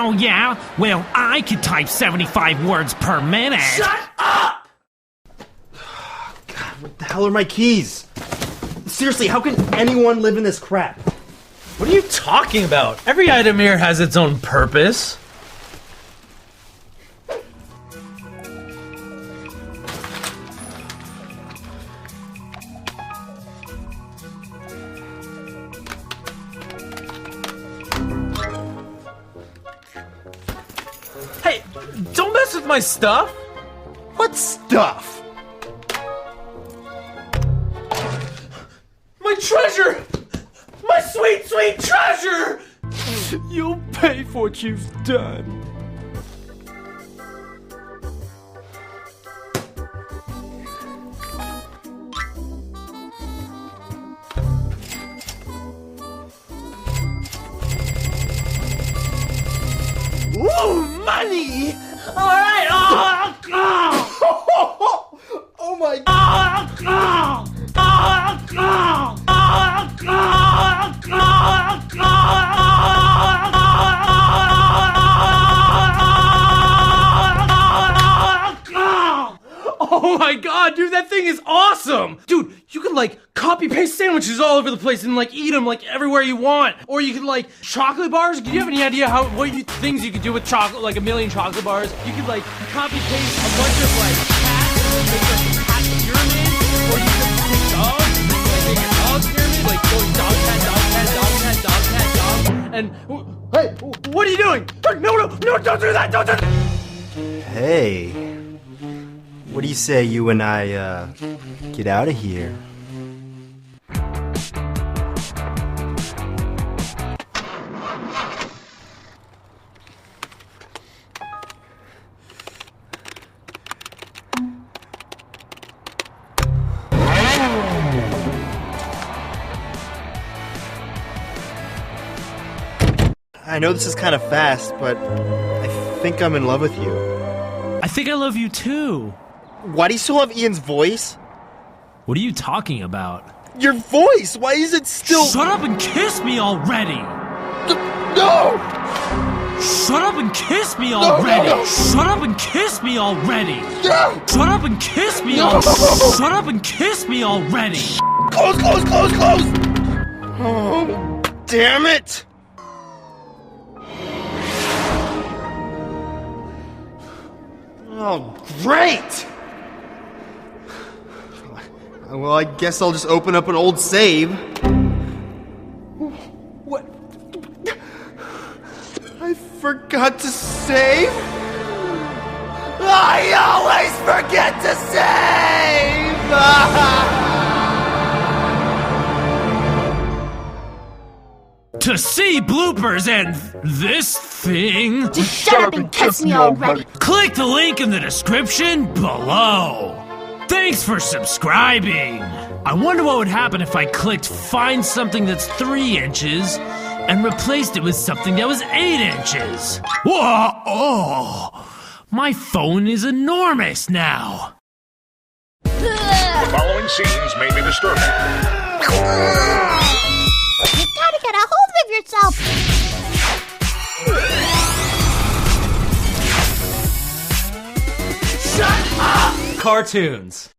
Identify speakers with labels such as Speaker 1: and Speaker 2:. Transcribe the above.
Speaker 1: Oh, yeah? Well, I could type 75 words per minute.
Speaker 2: Shut up!
Speaker 3: God, what the hell are my keys? Seriously, how can anyone live in this crap?
Speaker 2: What are you talking about? Every item here has its own purpose. Hey, don't mess with my stuff!
Speaker 3: What stuff?
Speaker 2: My treasure! My sweet, sweet treasure!
Speaker 4: You'll pay for what you've done.
Speaker 2: Ooh, money! Alright!
Speaker 3: Oh my god!
Speaker 2: Oh my god, dude, that thing is awesome! Dude, you could like copy-paste sandwiches all over the place and like eat them like everywhere you want. Or you could like chocolate bars. Do you have any idea things you could do with chocolate, like a million chocolate bars? You could like copy-paste a bunch of like cats, make like a cat pyramid, or you could take dogs, make a dog pyramid, like going dog cat, dog cat, dog cat, dog cat, dog. And hey, what are you doing? No, don't do that! Don't do that!
Speaker 3: Hey, what do you say you and I, get out of here? I know this is kind of fast, but I think I'm in love with you.
Speaker 1: I think I love you too.
Speaker 3: Why do you still have Ian's voice?
Speaker 1: What are you talking about?
Speaker 3: Your voice! Why is it still—
Speaker 1: Shut up and kiss me already!
Speaker 3: No!
Speaker 1: Shut up and kiss me already!
Speaker 3: No.
Speaker 1: Shut up and kiss me already!
Speaker 3: No!
Speaker 1: Shut up and kiss me
Speaker 3: No.
Speaker 1: Shut up and kiss me already!
Speaker 3: Close! Oh, damn it! Oh, great! Well, I guess I'll just open up an old save. What? I forgot to save? I always forget to save!
Speaker 1: To see bloopers and this thing,
Speaker 5: Just shut up and kiss me already.
Speaker 1: click the link in the description below. Thanks for subscribing. I wonder what would happen if I clicked find something that's 3 inches and replaced it with something that was 8 inches. Whoa, oh, my phone is enormous now.
Speaker 6: The following scenes may be disturbing.
Speaker 5: You gotta get a hold of yourself.
Speaker 2: Cartoons.